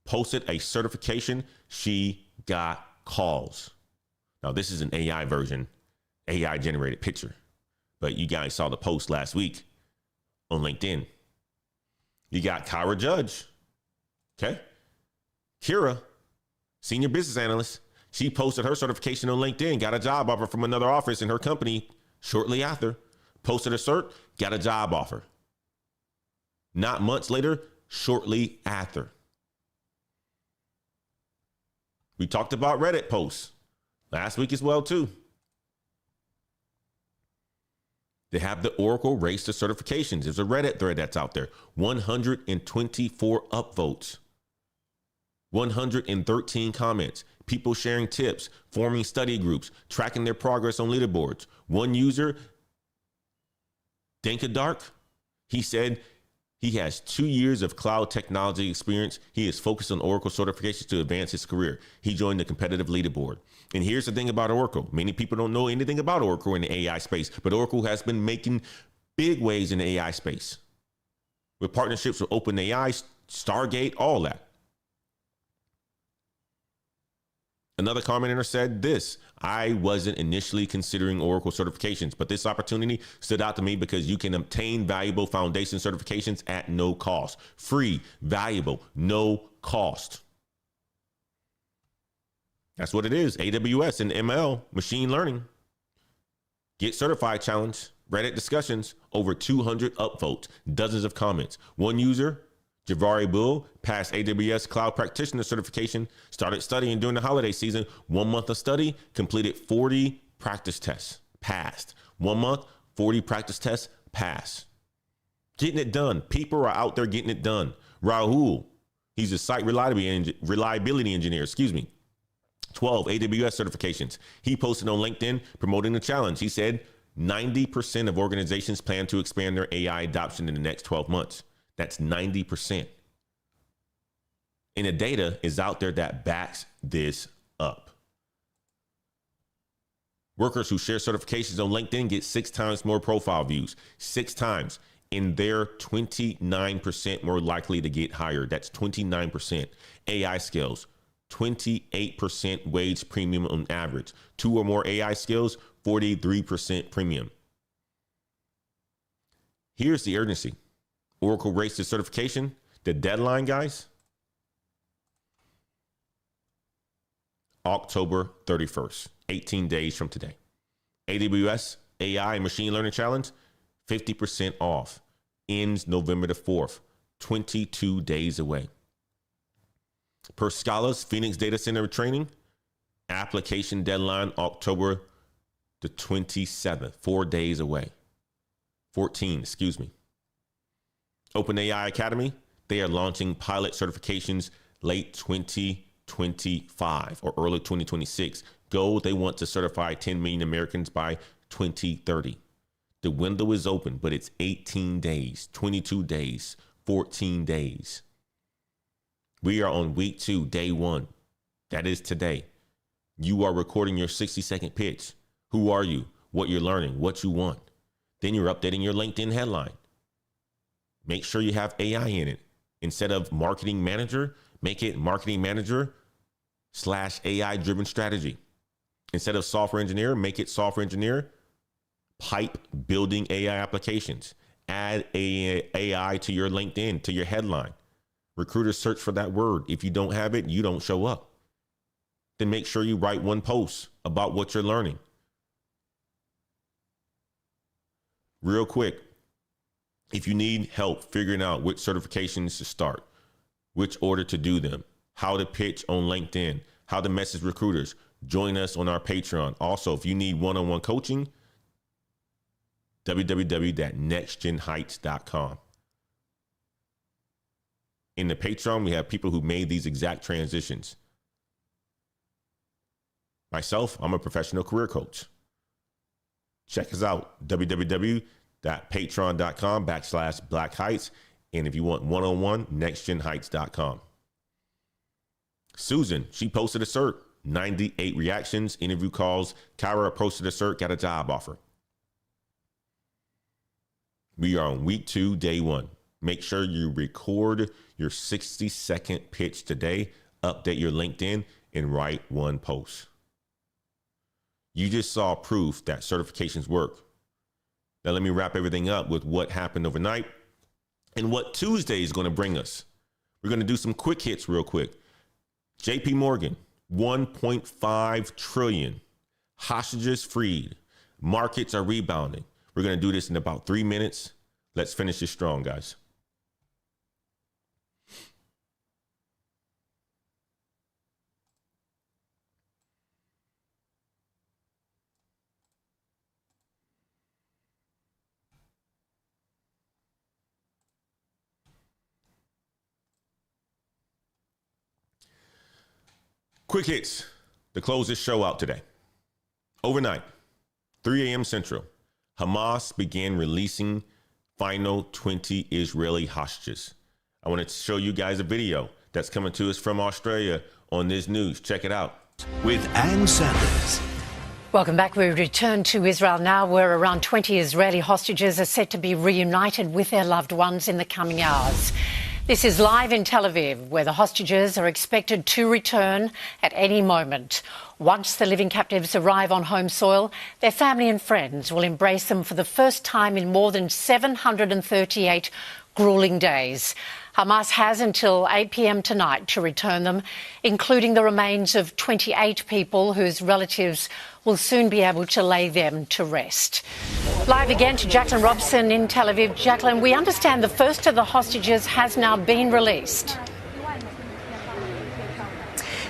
Posted a certification. She got calls. Now, this is an AI version, AI generated picture, but you guys saw the post last week on LinkedIn. You got Kyra Judge. Okay. Kira, senior business analyst. She posted her certification on LinkedIn, got a job offer from another office in her company shortly after. Posted a cert, got a job offer. Not months later, shortly after. We talked about Reddit posts last week as well, too. They have the Oracle race to certifications. There's a Reddit thread that's out there. 124 upvotes. 113 comments. People sharing tips, forming study groups, tracking their progress on leaderboards. One user, Dankadark, he said he has 2 years of cloud technology experience. He is focused on Oracle certifications to advance his career. He joined the competitive leaderboard. And here's the thing about Oracle. Many people don't know anything about Oracle in the AI space, but Oracle has been making big waves in the AI space with partnerships with OpenAI, Stargate, all that. Another commenter said this: I wasn't initially considering Oracle certifications, but this opportunity stood out to me because you can obtain valuable foundation certifications at no cost. Free, valuable, no cost. That's what it is. AWS and ML, machine learning. Get certified challenge, Reddit discussions, over 200 upvotes, dozens of comments. One user, Javari Bull, passed AWS Cloud Practitioner certification, started studying during the holiday season. 1 month of study, completed 40 practice tests, passed. 1 month, 40 practice tests, passed. Getting it done. People are out there getting it done. Rahul, he's a site reliability engineer, 12 AWS certifications. He posted on LinkedIn promoting the challenge. He said 90% of organizations plan to expand their AI adoption in the next 12 months. That's 90%. And the data is out there that backs this up. Workers who share certifications on LinkedIn get 6 times more profile views, 6 times, and they're 29% more likely to get hired. That's 29%. AI skills, 28% wage premium on average. 2 or more AI skills, 43% premium. Here's the urgency. Oracle race to certification. The deadline, guys, October 31st, 18 days from today. AWS AI and Machine Learning Challenge, 50% off. Ends November the 4th, 22 days away. Per Scala's Phoenix Data Center training, application deadline October the 27th, 4 days away. 14, excuse me. OpenAI Academy, They are launching pilot certifications late 2025 or early 2026. Goal, they want to certify 10 million Americans by 2030. The window is open, but it's 18 days, 22 days, 14 days. We are on week 2, day 1. That is today. You are recording your 60-second pitch. Who are you? What you're learning, what you want. Then you're updating your LinkedIn headline. Make sure you have AI in it. Instead of marketing manager, make it marketing manager / AI driven strategy. Instead of software engineer, make it software engineer, pipe building AI applications. Add AI to your LinkedIn, to your headline. Recruiters search for that word. If you don't have it, you don't show up. Then make sure you write one post about what you're learning. Real quick, if you need help figuring out which certifications to start, which order to do them, how to pitch on LinkedIn, how to message recruiters, join us on our Patreon. Also, if you need one-on-one coaching, www.nextgenheights.com. In the Patreon, we have people who made these exact transitions. Myself, I'm a professional career coach. Check us out, www.patreon.com/Black Heights. And if you want one-on-one, nextgenheights.com. Susan, she posted a cert, 98 reactions, interview calls. Kyra posted a cert, got a job offer. We are on week 2, day 1. Make sure you record your 60-second pitch today, update your LinkedIn, and write one post. You just saw proof that certifications work. Now let me wrap everything up with what happened overnight and what Tuesday is going to bring us. We're going to do some quick hits real quick. JP Morgan, 1.5 trillion. Hostages freed. Markets are rebounding. We're going to do this in about 3 minutes. Let's finish this strong, guys. Quick hits to close this show out today. Overnight, 3 a.m. Central, Hamas began releasing final 20 Israeli hostages. I want to show you guys a video that's coming to us from Australia on this news. Check it out. With Ann Sanders. Welcome back. We return to Israel now, where around 20 Israeli hostages are set to be reunited with their loved ones in the coming hours. This is live in Tel Aviv, where the hostages are expected to return at any moment. Once the living captives arrive on home soil, their family and friends will embrace them for the first time in more than 738 grueling days. Hamas has until 8 p.m. tonight to return them, including the remains of 28 people whose relatives will soon be able to lay them to rest. Live again to Jacqueline Robson in Tel Aviv. Jacqueline, we understand the first of the hostages has now been released.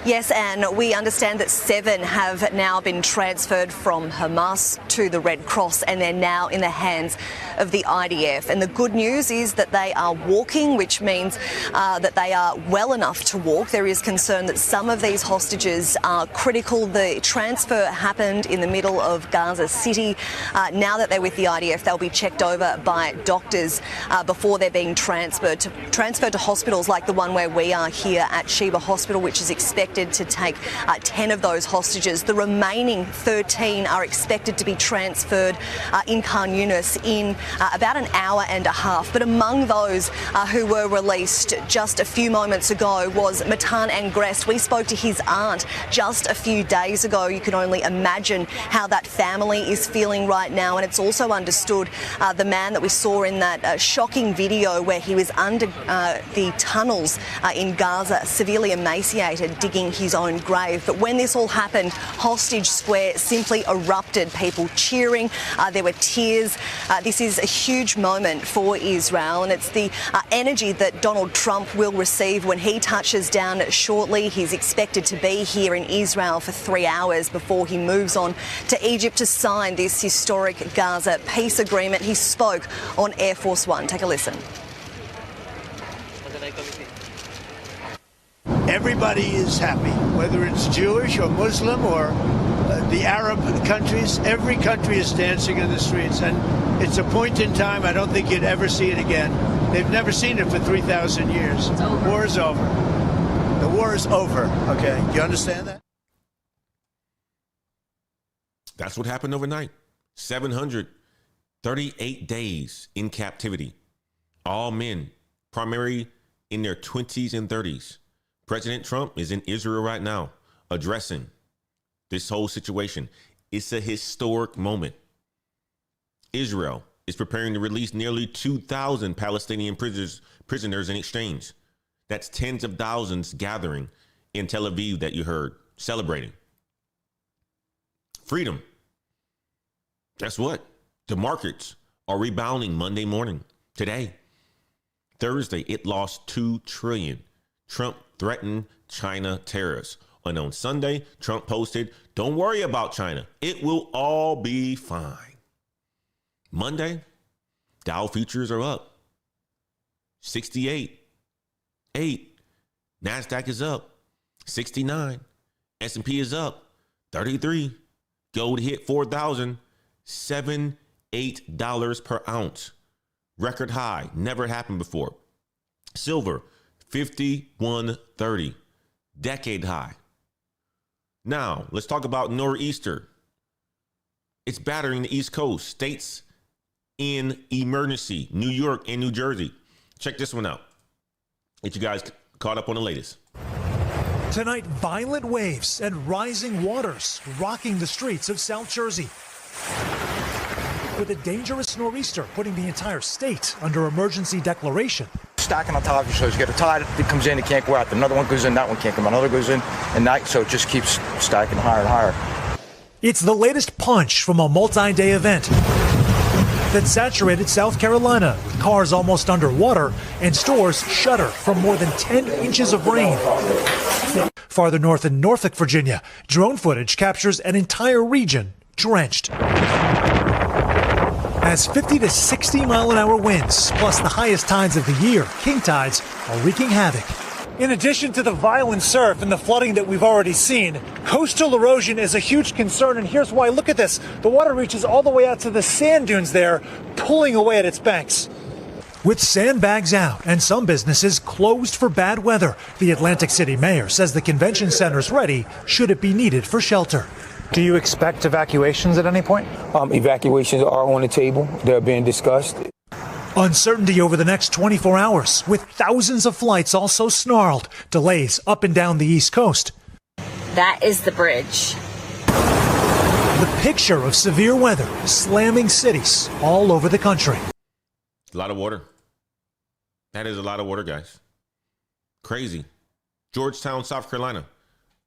Yes, and we understand that 7 have now been transferred from Hamas to the Red Cross, and they're now in the hands of the IDF. And the good news is that they are walking, which means that they are well enough to walk. There is concern that some of these hostages are critical. The transfer happened in the middle of Gaza City. Now that they're with the IDF, they'll be checked over by doctors before they're being transferred to hospitals like the one where we are here at Sheba Hospital, which is expected to take 10 of those hostages. The remaining 13 are expected to be transferred in Khan Yunis in about an hour and a half. But among those who were released just a few moments ago was Matan Angrest. We spoke to his aunt just a few days ago. You can only imagine how that family is feeling right now. And it's also understood the man that we saw in that shocking video where he was under the tunnels in Gaza, severely emaciated, digging his own grave. But when this all happened, Hostage Square simply erupted, people cheering. There were tears. This is a huge moment for Israel, and it's the energy that Donald Trump will receive when he touches down shortly. He's expected to be here in Israel for 3 hours before he moves on to Egypt to sign this historic Gaza peace agreement. He spoke on Air Force One. Take a listen. Everybody is happy, whether it's Jewish or Muslim or the Arab countries. Every country is dancing in the streets, and it's a point in time I don't think you'd ever see it again. They've never seen it for 3,000 years. The war is over. The war is over, okay? You understand that? That's what happened overnight. 738 days in captivity. All men, primarily in their 20s and 30s. President Trump is in Israel right now addressing this whole situation. It's a historic moment. Israel is preparing to release nearly 2,000 Palestinian prisoners in exchange. That's tens of thousands gathering in Tel Aviv that you heard, celebrating. Freedom. Guess what? The markets are rebounding Monday morning. Today, Thursday, it lost $2 trillion. Trump threatened China tariffs. And on Sunday, Trump posted, "Don't worry about China. It will all be fine." Monday, Dow futures are up 68. 8. NASDAQ is up 69. S&P is up 33. Gold hit $4,078 per ounce. Record high, never happened before. Silver, $51.30. Decade high. Now, let's talk about nor'easter. It's battering the East Coast. States in emergency, New York and New Jersey. Check this one out. Get you guys caught up on the latest. Tonight, violent waves and rising waters rocking the streets of South Jersey, with a dangerous nor'easter putting the entire state under emergency declaration. Stacking on top of each other. You get a tide that comes in, it can't go out. Another one goes in, that one can't come out. Another goes in, and that, so it just keeps stacking higher and higher. It's the latest punch from a multi-day event that saturated South Carolina with cars almost underwater and stores shutter from more than 10 inches of rain. Farther north in Norfolk, Virginia, drone footage captures an entire region drenched. As 50 to 60 mile an hour winds, plus the highest tides of the year, king tides, are wreaking havoc. In addition to the violent surf and the flooding that we've already seen, coastal erosion is a huge concern, and here's why. Look at this. The water reaches all the way out to the sand dunes there, pulling away at its banks. With sandbags out and some businesses closed for bad weather, the Atlantic City mayor says the convention center's ready should it be needed for shelter. Do you expect evacuations at any point? Evacuations are on the table. They're being discussed. Uncertainty over the next 24 hours, with thousands of flights also snarled. Delays up and down the East Coast. That is the bridge. The picture of severe weather slamming cities all over the country. A lot of water. That is a lot of water, guys. Crazy. Georgetown, South Carolina.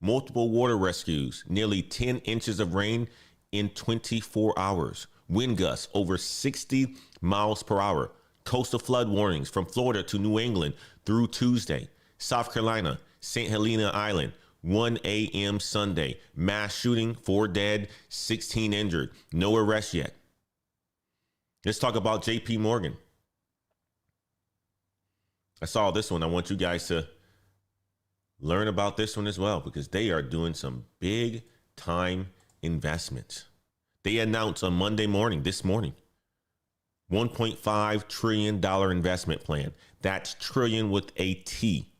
Multiple water rescues, nearly 10 inches of rain in 24 hours. Wind gusts over 60 miles per hour. Coastal flood warnings from Florida to New England through Tuesday. South Carolina, St. Helena Island, 1 a.m. Sunday. Mass shooting, 4 dead, 16 injured. No arrests yet. Let's talk about J.P. Morgan. I saw this one. I want you guys to learn about this one as well, because they are doing some big time investments. They announced on Monday morning, this morning, $1.5 trillion investment plan. That's trillion with a T.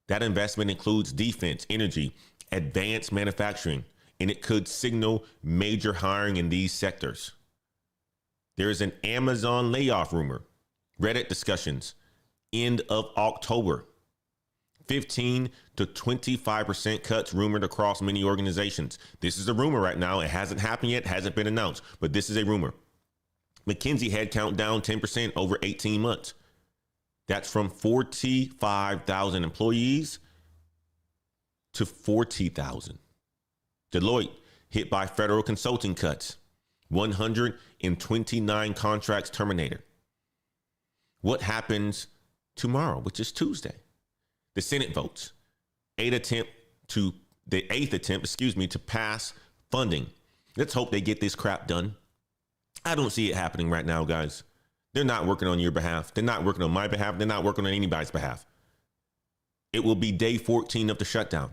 That investment includes defense, energy, advanced manufacturing, and it could signal major hiring in these sectors. There's an Amazon layoff rumor. Reddit discussions, end of October. 15 to 25% cuts rumored across many organizations. This is a rumor right now. It hasn't happened yet, hasn't been announced, but this is a rumor. McKinsey headcount down 10% over 18 months. That's from 45,000 employees to 40,000. Deloitte hit by federal consulting cuts. 129 contracts terminated. What happens tomorrow, which is Tuesday? The Senate votes. The eighth attempt, to pass funding. Let's hope they get this crap done. I don't see it happening right now, guys. They're not working on your behalf. They're not working on my behalf. They're not working on anybody's behalf. It will be day 14 of the shutdown.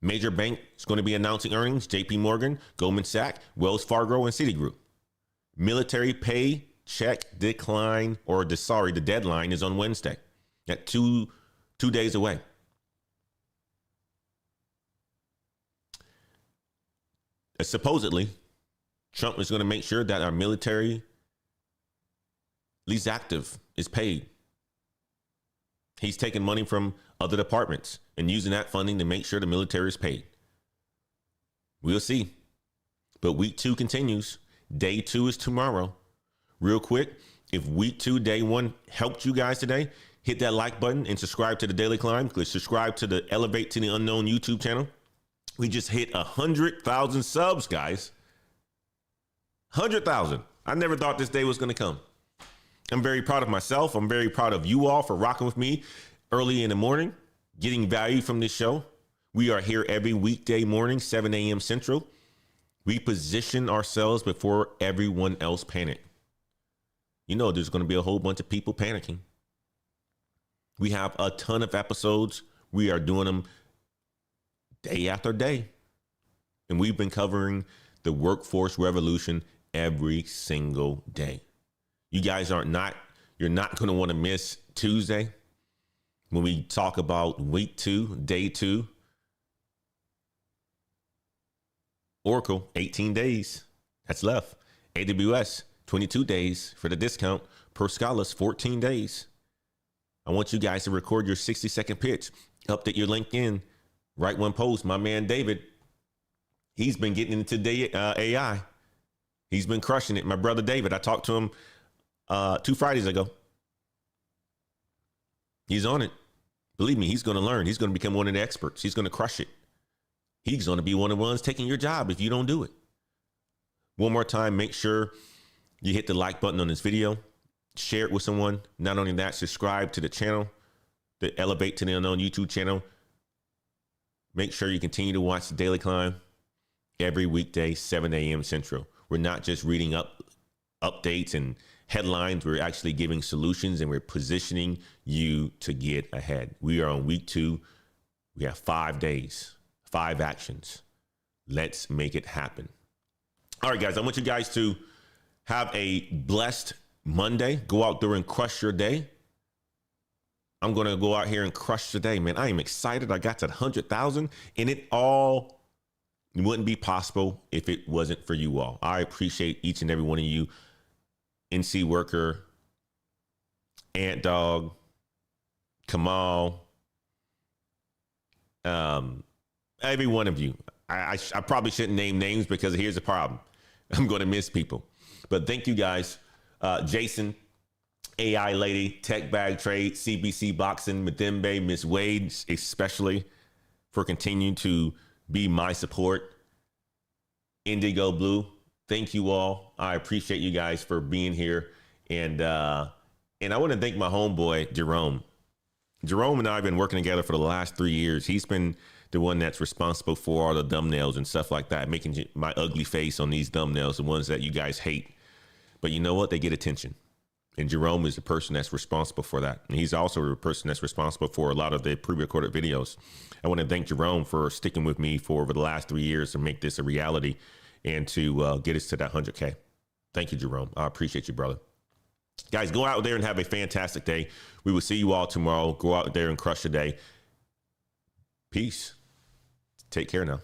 Major bank is going to be announcing earnings. JP Morgan, Goldman Sachs, Wells Fargo, and Citigroup. Military pay check decline, the deadline is on Wednesday. At two days away. Supposedly, Trump is going to make sure that our military, least active, is paid. He's taking money from other departments and using that funding to make sure the military is paid. We'll see. But week 2 continues. Day 2 is tomorrow. Real quick, if week 2, day 1 helped you guys today, hit that like button and subscribe to the Daily Climb. Subscribe to the Elevate to the Unknown YouTube channel. We just hit 100,000 subs, guys. 100,000. I never thought this day was going to come. I'm very proud of myself. I'm very proud of you all for rocking with me early in the morning, getting value from this show. We are here every weekday morning, 7 a.m. Central. We position ourselves before everyone else panic. You know, there's going to be a whole bunch of people panicking. We have a ton of episodes. We are doing them day after day. And we've been covering the workforce revolution every single day. You guys you're not going to want to miss Tuesday when we talk about week 2, day 2. Oracle, 18 days. That's left. AWS, 22 days for the discount. Per Scholars, 14 days. I want you guys to record your 60-second pitch. Update your LinkedIn. Write one post. My man, David, he's been getting into AI. He's been crushing it. My brother, David, I talked to him 2 Fridays ago. He's on it. Believe me, he's going to learn. He's going to become one of the experts. He's going to crush it. He's going to be one of the ones taking your job if you don't do it. One more time, make sure you hit the like button on this video. Share it with someone. Not only that, subscribe to the channel, the Elevate to the Unknown YouTube channel. Make sure you continue to watch the Daily Climb every weekday, 7 a.m. Central. We're not just reading updates and headlines. We're actually giving solutions, and we're positioning you to get ahead. We are on week 2. We have 5 days, 5 actions. Let's make it happen. All right, guys, I want you guys to have a blessed Monday. Go out there and crush your day. I'm going to go out here and crush the day, man. I am excited. I got to 100,000, and it all wouldn't be possible if it wasn't for you all. I appreciate each and every one of you. NC Worker, Ant Dog, Kamal, every one of you. I probably shouldn't name names because here's the problem. I'm going to miss people. But thank you guys. Jason, AI Lady, Tech Bag Trade, CBC Boxing, Madembe, Miss Wade, especially for continuing to be my support. Indigo Blue, thank you all. I appreciate you guys for being here. And I want to thank my homeboy, Jerome. Jerome and I have been working together for the last 3 years. He's been the one that's responsible for all the thumbnails and stuff like that, making my ugly face on these thumbnails, the ones that you guys hate. But you know what? They get attention. And Jerome is the person that's responsible for that. And he's also the person that's responsible for a lot of the pre-recorded videos. I want to thank Jerome for sticking with me for over the last 3 years to make this a reality and to get us to that 100K. Thank you, Jerome. I appreciate you, brother. Guys, go out there and have a fantastic day. We will see you all tomorrow. Go out there and crush the day. Peace. Take care now.